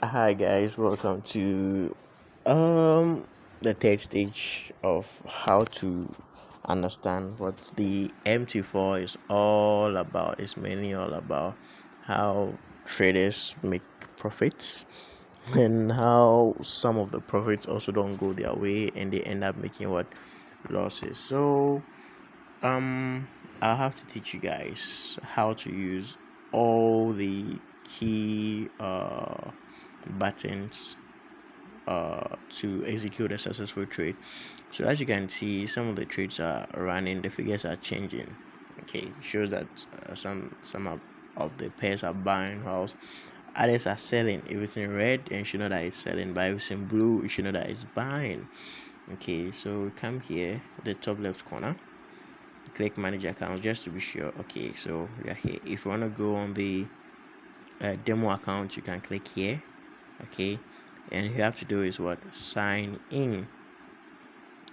Hi guys, welcome to um the third stage of how to understand what the mt4 is all about. It's mainly all about how traders make profits and how some of the profits also don't go their way and they end up making what losses. Um I'll have to teach you guys how to use all the key buttons to execute a successful trade. So as you can see, some of the trades are running, the figures are changing. Okay, it shows that some of the pairs are buying, whilst others are selling. If it's in red, and you should know that it's selling. But if it's in blue, you should know that it's buying. Okay, so come here, the top left corner, click manage accounts just to be sure. Okay, so we are here. If you want to go on the demo account, you can click here. Okay, and you have to do is what, sign in.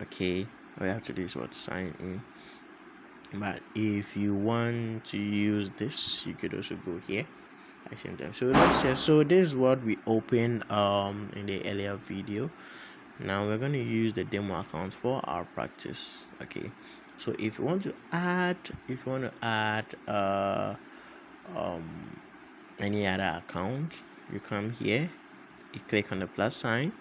Okay, all you have to do is what, sign in. But if you want to use this, you could also go here at the same time. So this is what we opened in the earlier video. Now we're going to use the demo account for our practice. Okay, so if you want to add um any other account, you come here, you click on the plus sign.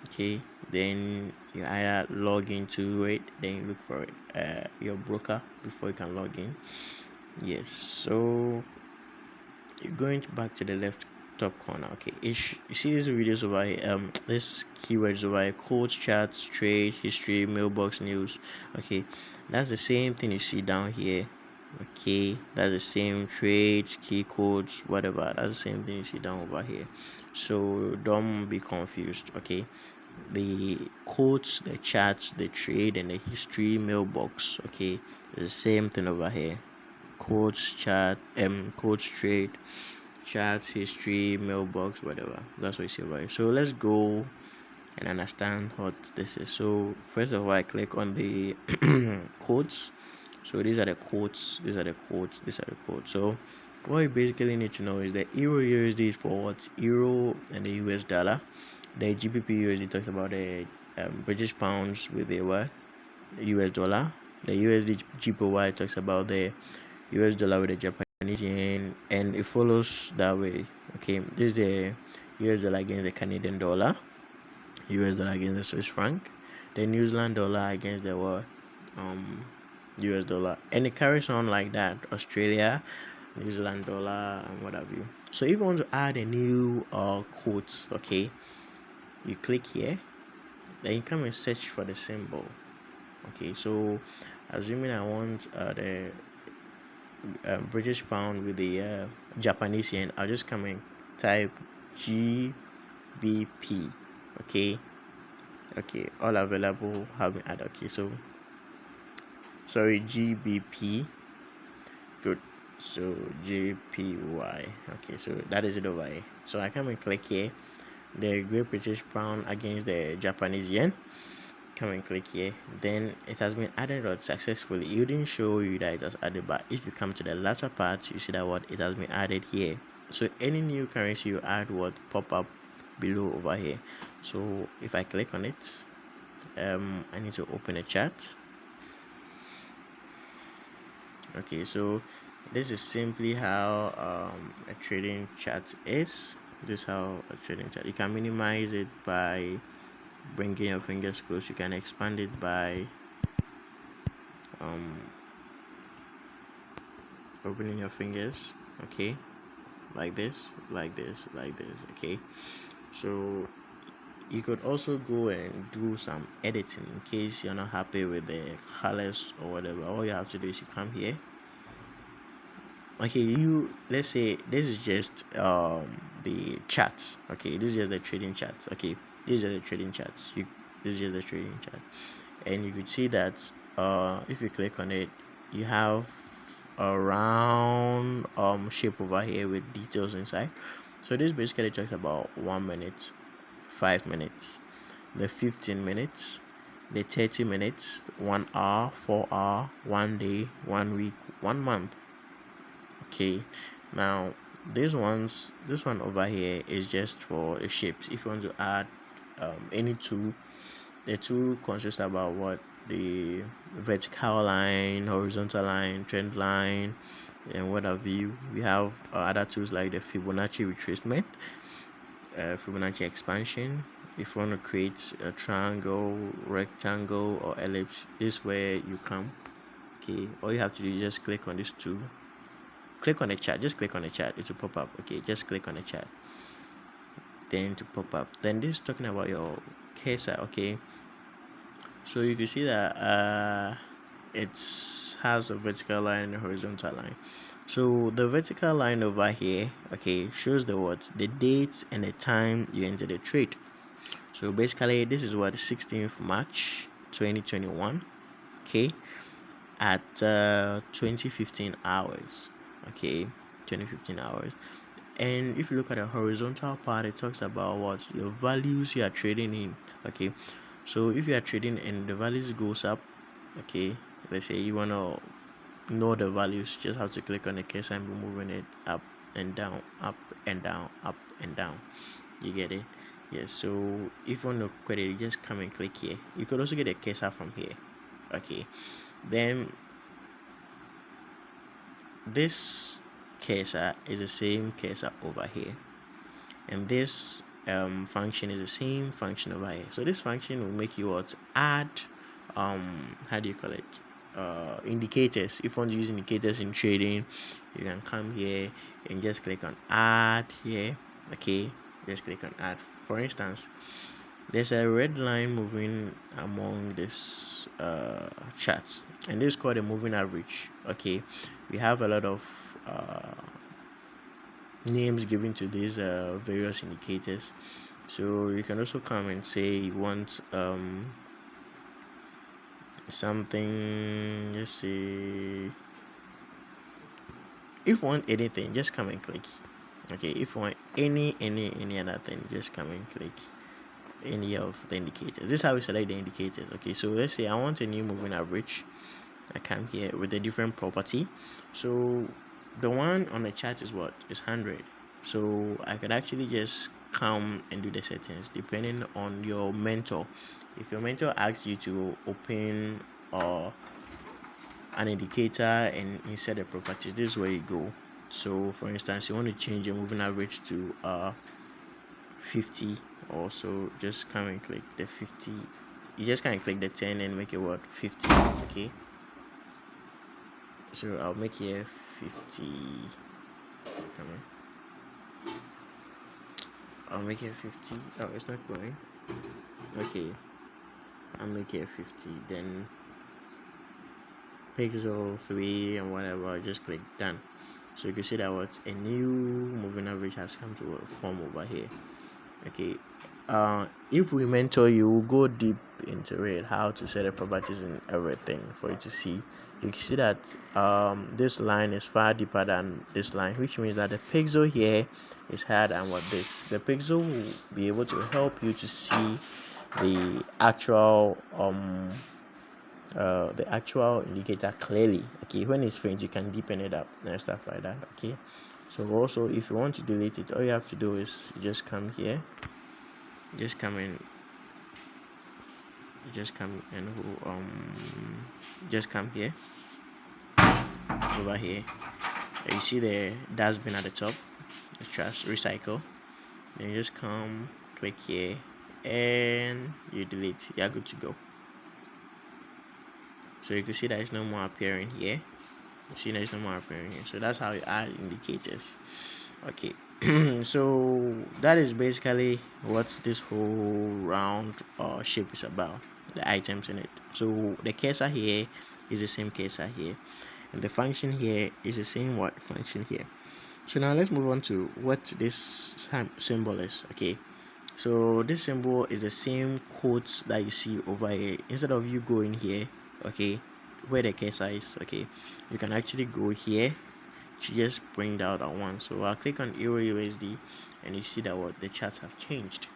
Okay, then you either log into it, then you look for your broker before you can log in. Yes, so you're going back to the left top corner. Okay, you see these videos over here, this keywords over here: codes, charts, trade history, mailbox news. Okay, that's the same thing you see down here. Okay, that's the same trades, key codes, whatever. That's the same thing you see down over here, so don't be confused. Okay, the codes, the charts, the trade, and the history mailbox. Okay, it's the same thing over here: codes, codes, trade, charts, history, mailbox, whatever. That's what you see over here. So let's go and understand what this is. So first of all, I click on the codes. So these are the codes, these are the codes, these are the codes. So what you basically need to know is the euro USD is for what? Euro and the US dollar. The GBP USD talks about the British pounds with the what? US dollar. The USD GPY talks about the US dollar with the Japanese yen, and it follows that way. Okay, this is the US dollar against the Canadian dollar, US dollar against the Swiss franc, the New Zealand dollar against the what? US dollar, and it carries on like that. Australia, New Zealand dollar, and what have you. So if you want to add a new quote, okay, you click here, then you come and search for the symbol. Okay, so assuming I want the British pound with the Japanese yen, I'll just come and type GBP. Okay, okay, all available have been added. Okay, so sorry, GBP. Good. So JPY. Okay, so that is it over here. So I come and click here, the Great British Pound against the Japanese yen. Come and click here, then it has been added or successfully. It didn't show you that it was added, but if you come to the latter part, you see that what it has been added here. So any new currency you add would pop up below over here. So if I click on it, I need to open a chart. Okay, so this is simply how a trading chart is. This is how a trading chart, you can minimize it by bringing your fingers close, you can expand it by um opening your fingers. Okay, like this, like this, like this. Okay, so you could also go and do some editing in case you're not happy with the colors or whatever. All you have to do is you come here. Okay, let's say this is just the charts. Okay, this is just the trading charts. Okay, these are the trading charts. This is just the trading chart, and you could see that if you click on it, you have a round shape over here with details inside. So this basically talks about 1 minute, 5 minutes, the 15 minutes, the 30 minutes, 1 hour, 4 hour, 1 day, 1 week, 1 month. Okay, now this one over here is just for the shapes. If you want to add any tool, the tool consists about what the vertical line, horizontal line, trend line, and what have you. We have other tools like the Fibonacci retracement, Fibonacci expansion. If you want to create a triangle, rectangle, or ellipse, this is where you come. Okay, all you have to do is just click on this tool, click on the chart, just click on the chart, it will pop up. Okay, just click on the chart, then to pop up. Then this is talking about your cursor. Okay, so you can see that it has a vertical line and a horizontal line. So the vertical line over here, okay, shows the date and the time you enter the trade. So basically this is what 16th March 2021, okay, at 2015 hours. Okay, 2015 hours. And if you look at the horizontal part, it talks about what the values you are trading in. Okay, so if you are trading and the values goes up, okay, let's say you want to know the values, just have to click on the cursor and be moving it up and down, up and down, up and down. You get it? Yes. So if you want to quit it, you just come and click here. You could also get a cursor from here. Okay, then this cursor is the same cursor over here, and this function is the same function over here. So this function will make you what add how do you call it, indicators. If you want to use indicators in trading, you can come here and just click on add here. Okay, just click on add. For instance, there's a red line moving among this charts, and this is called a moving average. Okay, we have a lot of names given to these various indicators. So you can also come and say you want something. Let's see, if you want anything, just come and click. Okay, if you want any other thing, just come and click any of the indicators. This is how we select the indicators. Okay, so let's say I want a new moving average. I come here with a different property. So the one on the chart is what is 100. So I could actually just come and do the settings depending on your mentor. If your mentor asks you to open an indicator and insert the properties, this is where you go. So for instance, you want to change your moving average to 50, also just come and click the 50. You just can click the 10 and make it what 50. Okay, so I'll make here 50. Come on, I'll make it 50. Oh, it's not going. Okay, I'll make it 50, then pixel 3 and whatever, just click done. So you can see that what a new moving average has come to form over here. Okay, if we mentor you, we'll go deep into it, how to set the properties and everything for you to see. You can see that this line is far deeper than this line, which means that the pixel here is higher than what this. The pixel will be able to help you to see the actual indicator clearly. Okay, when it's faint, you can deepen it up and stuff like that. Okay, so also if you want to delete it, all you have to do is you just come here, just come in, just come and just come here, over here. You see the dustbin at the top, the trash recycle. Then you just come, click here, and you delete. You're good to go. So you can see that it's no more appearing here. You see that it's no more appearing here. So that's how you add indicators. Okay. So that is basically what this whole round shape is about, the items in it. So the cursor here is the same cursor here, and the function here is the same what function here. So now let's move on to what this symbol is. Okay, so this symbol is the same quotes that you see over here. Instead of you going here, okay, where the cursor is, okay, you can actually go here to just bring that at once. So I'll click on Euro USD, and you see that what the charts have changed.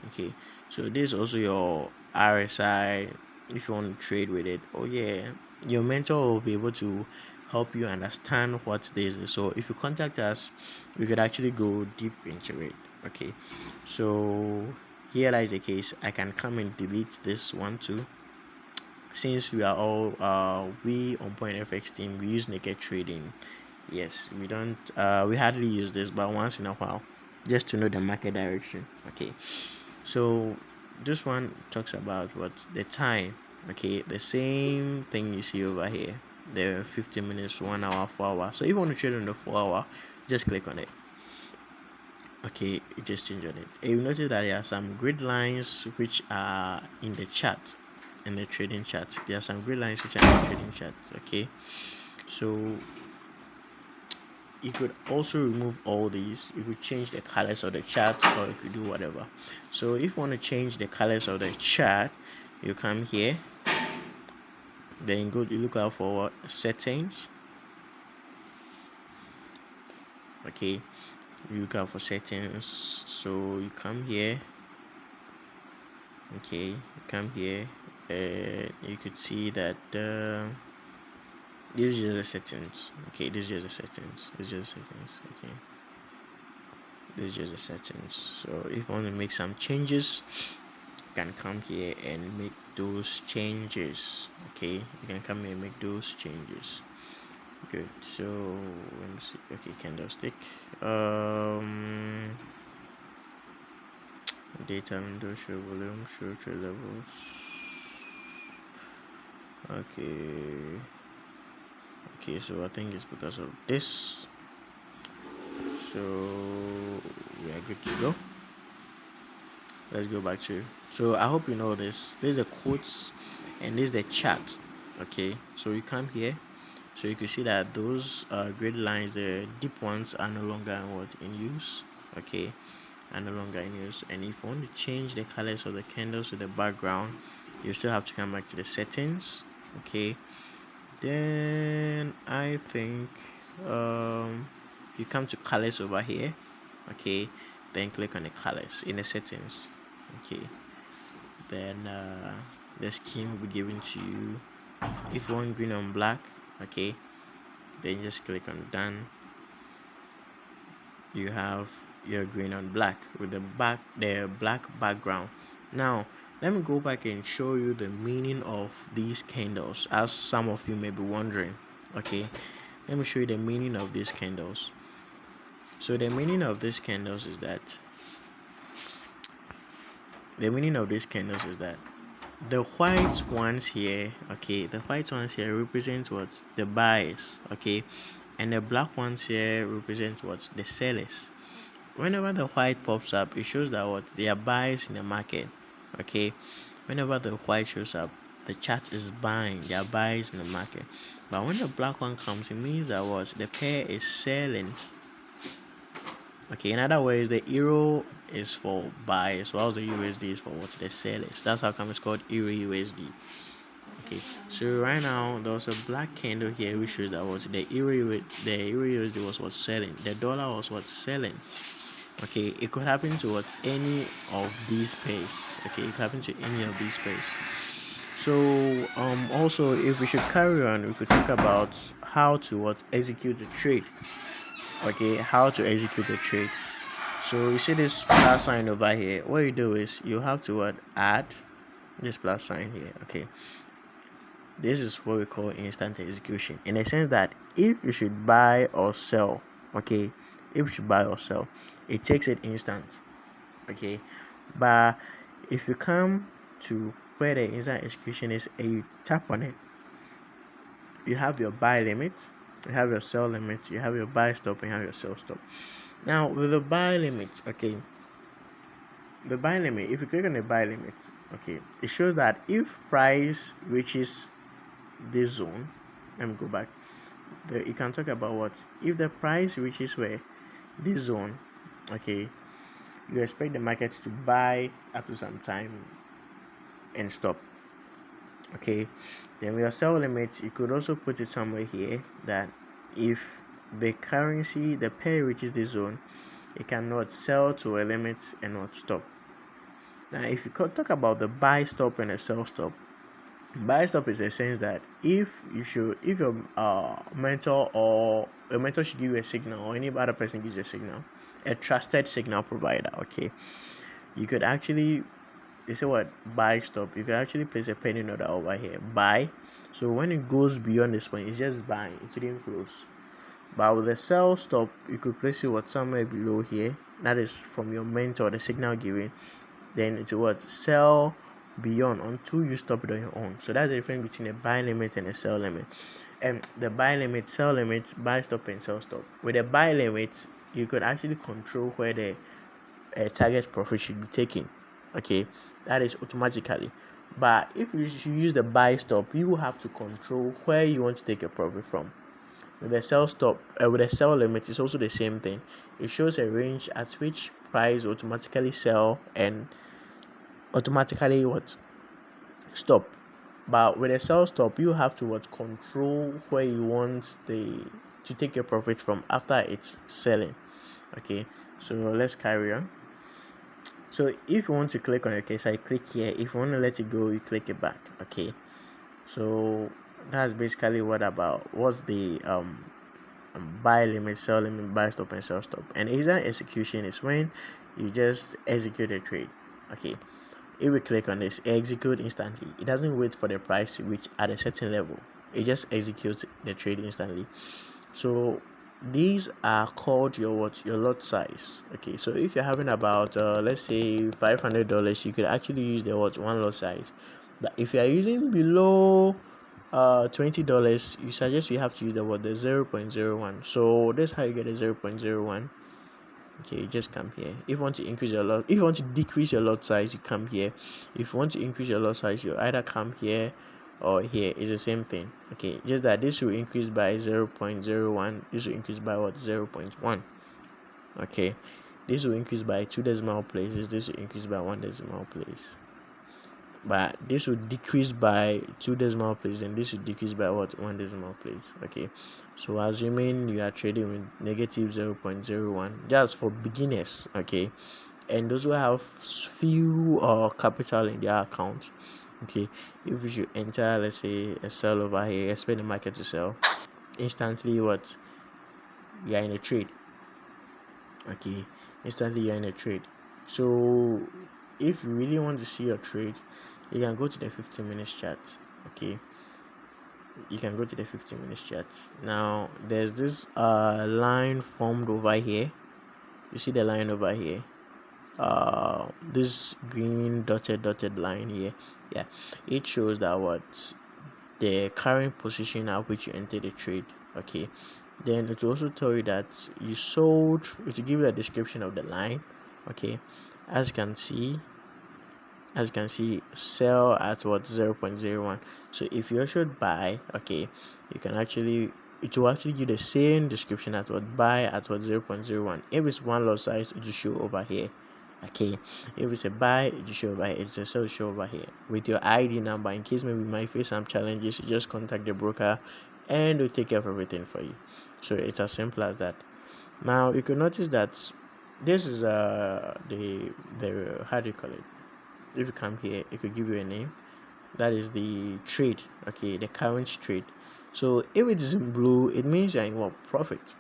Okay, so this is also your RSI if you want to trade with it. Oh yeah, your mentor will be able to help you understand what this is. So if you contact us, we could actually go deep into it. Okay, so here lies the case. I can come and delete this one too, since we are all we on Point FX team, we use naked trading. Yes, we don't we hardly use this, but once in a while, just to know the market direction. Okay, so this one talks about what the time. Okay, the same thing you see over here, the 15 minutes, 1 hour, 4 hour. So if you want to trade on the 4 hour, just click on it. Okay, it just changed on it. And you notice that there are some grid lines which are in the chart, in the trading chart. There are some grid lines which are in the trading chart. Okay, so you could also remove all these. You could change the colors of the chart, or you could do whatever. So if you want to change the colors of the chart, you come here, then you look out for settings. Okay, you look out for settings. So you come here. Okay, you come here, and you could see that this is just the settings. Okay, this is just the settings. This is just settings. Okay, this is just the settings. So if you want to make some changes, you can come here and make those changes. Okay, you can come here and make those changes. Good. So let me see. Okay, candlestick. Data window, show volume, show trade levels. Okay, so I think it's because of this. So we are good to go. Let's go back to, so I hope you know this. There's the quotes and there's the chart. Okay, so you come here, so you can see that those grid lines, the deep ones, are no longer in use. Okay, are no longer in use. And if you want to change the colors of the candles with the background, you still have to come back to the settings. Okay, then I think you come to colors over here. Okay, then click on the colors in the settings. Okay, then the scheme will be given to you. If you want green on black, okay, then just click on done. You have your green on black with the black background. Now let me go back and show you the meaning of these candles, as some of you may be wondering. Okay, let me show you the meaning of these candles. So the meaning of these candles is that the white ones here, okay, the white ones here represent what? The buyers, okay, and the black ones here represent what? The sellers. Whenever the white pops up, it shows that what? They are buyers in the market. Okay, whenever the white shows up, the chart is buying. They are buyers in the market. But when the black one comes, it means that what? The pair is selling. Okay, in other words, the euro is for buyers, while the USD is for what? The sellers. That's how come it's called euro USD. Okay, so right now there's a black candle here which shows that what? The euro USD was what? Selling. The dollar was what? Selling. Okay, it could happen to what? Any of these pairs. Okay, it could happen to any of these pairs. So also, if we should carry on, we could talk about how to what? Execute the trade. Okay, how to execute the trade. So you see this plus sign over here. What you do is you have to what? Add this plus sign here. Okay, this is what we call instant execution, in the sense that if you should buy or sell, okay, if you should buy or sell, it takes it instant. Okay, but if you come to where the instant execution is and you tap on it, you have your buy limit, you have your sell limit, you have your buy stop, and you have your sell stop. Now with the buy limit, okay, the buy limit, if you click on the buy limit, okay, it shows that if price reaches this zone, let me go back, you can talk about what? If the price reaches where? This zone, okay, you expect the market to buy up to some time and stop. Okay, then with your sell limit, you could also put it somewhere here that if the currency, the pair reaches the zone, it cannot sell to a limit and not stop. Now if you could talk about the buy stop and the sell stop, Buy stop is a sense that if your mentor or a mentor should give you a signal, or any other person gives you a signal, a trusted signal provider, okay, you could actually, they say what, buy stop, you can actually place a penny order over here, buy. So when it goes beyond this point, it's just buying, it didn't close. But with the sell stop, you could place it what, somewhere below here, that is from your mentor, the signal given. Then it's what, sell beyond until you stop it on your own. So that's the difference between a buy limit and a sell limit. And the buy limit, sell limit, buy stop and sell stop. With a buy limit, you could actually control where the target profit should be taken. Okay, that is automatically. But if you should use the buy stop, you have to control where you want to take a profit from. With the sell stop, with the sell limit, it's also the same thing. It shows a range at which price automatically sell and automatically what, stop. But with a sell stop, you have to what, control where you want to take a profit from after it's selling. Okay, so let's carry on. So if you want to click on your case, I click here. If you want to let it go, you click it back. Okay, so that's basically what's the buy limit, sell limit, buy stop and sell stop. And instant execution is when you just execute a trade. Okay, if we click on this, execute instantly. It doesn't wait for the price to reach at a certain level, it just executes the trade instantly. So these are called your lot size. Okay, so if you're having about let's say $500, you could actually use the one lot size. But if you are using below $20, you suggest you have to use the 0.01. So that's how you get a 0.01. Okay, just come here. If you want to increase your lot, if you want to decrease your lot size, you come here. If you want to increase your lot size, you either come here or here. It's the same thing. Okay, just that this will increase by 0.01, this will increase by 0.1. Okay, this will increase by 2 decimal places, this will increase by 1 decimal place. But this will decrease by 2 decimal places, and this will decrease by 1 decimal place. Okay, so assuming you are trading with negative 0.01, just for beginners. Okay, and those who have few capital in their account. Okay, if you should enter, let's say, a sell over here, expect the market to sell instantly, what, you are in a trade. Okay, instantly you're in a trade. So if you really want to see your trade, you can go to the 15 minutes chart. Okay, you can go to the 15 minutes chart. Now there's this line formed over here. You see the line over here, this green dotted line here. Yeah, it shows that what, the current position at which you entered the trade. Okay, then it will also tell you that you sold. It will give you a description of the line. Okay, as you can see, sell at what, 0.01. So if you should buy, okay, you can actually, it will actually give the same description at what, buy at what, 0.01. If it's one lot size, it will show over here. Okay, if it's a buy, it will show over here. It's a sell, show over here with your ID number. In case maybe you might face some challenges, you just contact the broker and they'll take care of everything for you. So it's as simple as that. Now you can notice that this is the how do you call it, if you come here, it could give you a name. That is the trade. Okay, the current trade. So if it is in blue, it means you're in what, profit.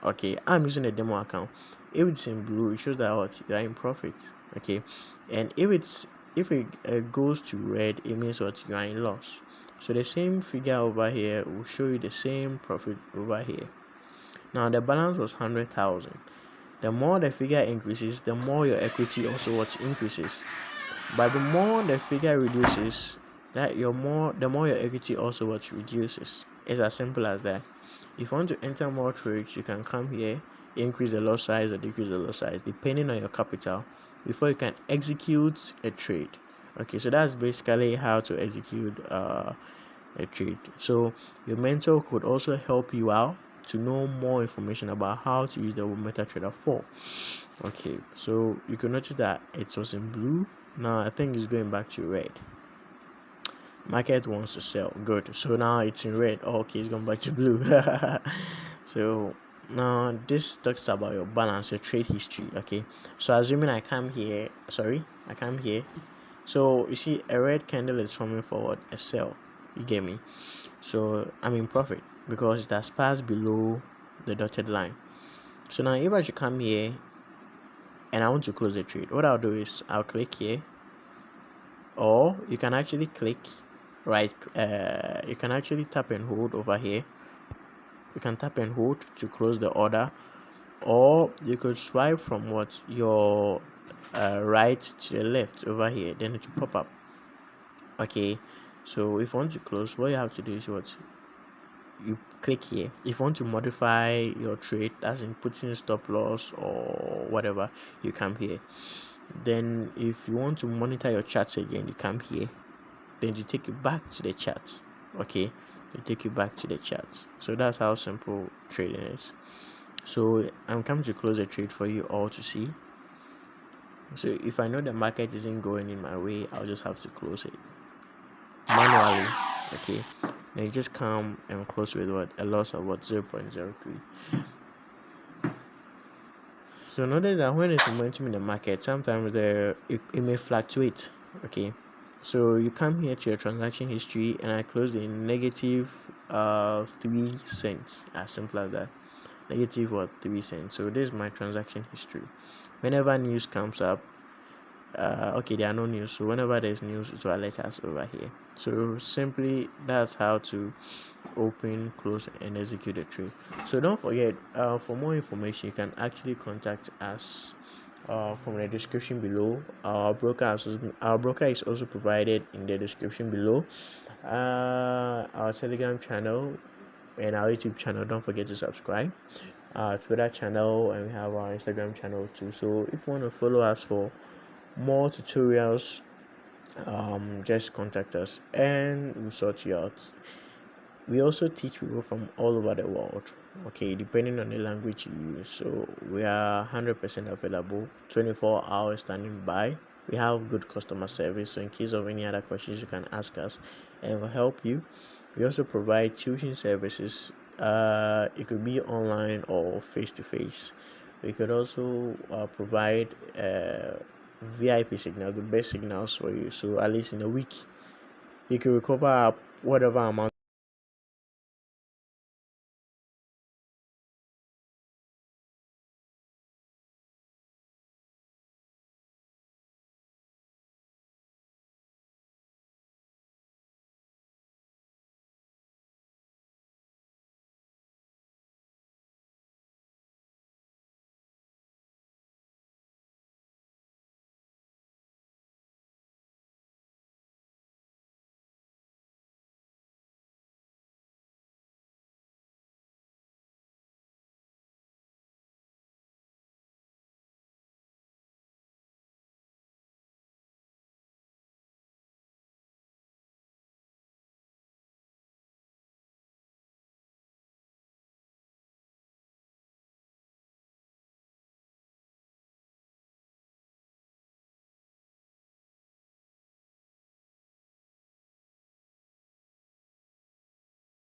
Okay, I'm using a demo account. If it's in blue, it shows that what, you're in profit. Okay, and if it goes to red, it means what, you are in loss. So the same figure over here will show you the same profit over here. Now the balance was 100,000. The more the figure increases, the more your equity also what, increases. But the more the figure reduces, the more your equity also what, reduces. It's as simple as that. If you want to enter more trades, you can come here, increase the lot size or decrease the lot size depending on your capital before you can execute a trade. Okay, so that's basically how to execute a trade. So your mentor could also help you out to know more information about how to use the MetaTrader 4. Okay, so you can notice that it was in blue. Now I think it's going back to red. Market wants to sell. Good. So now it's in red. Okay, it's going back to blue. So now this talks about your balance, your trade history. Okay, so assuming I come here. So you see a red candle is forming forward, a sell. You get me? So I'm in profit because it has passed below the dotted line. So now if I should come here and I want to close the trade, what I'll do is I'll click here, or you can actually click right, you can actually tap and hold over here. You can tap and hold to close the order, or you could swipe from what your right to the left over here, then it will pop up. Okay, so if you want to close, what you have to do is what you click here. If you want to modify your trade, as in putting stop loss or whatever, you come here. Then if you want to monitor your charts again, you come here. Then you take it back to the charts. Okay, you take it back to the charts. So that's how simple trading is. So I'm coming to close the trade for you all to see. So if I know the market isn't going in my way, I'll just have to close it manually. Okay, then you just come and close with what, a loss of what, 0.03. So notice that when it's momentum in the market, sometimes it may fluctuate. Okay, so you come here to your transaction history, and I closed in negative 3 cents. As simple as that. Negative what, 3 cents. So this is my transaction history. Whenever news comes up, okay, there are no news, so whenever there's news, it will alert us over here. So simply, that's how to open, close, and execute a trade. So don't forget, for more information, you can actually contact us from the description below. Our broker is also provided in the description below. Our Telegram channel and our YouTube channel, don't forget to subscribe. Our Twitter channel, and we have our Instagram channel too. So if you want to follow us for more tutorials, just contact us and we'll sort you out. We also teach people from all over the world, okay, depending on the language you use. So we are 100% available, 24 hours standing by. We have good customer service, so in case of any other questions, you can ask us and we'll help you. We also provide tuition services. It could be online or face to face. We could also provide VIP signals, the best signals for you. So at least in a week, you can recover whatever amount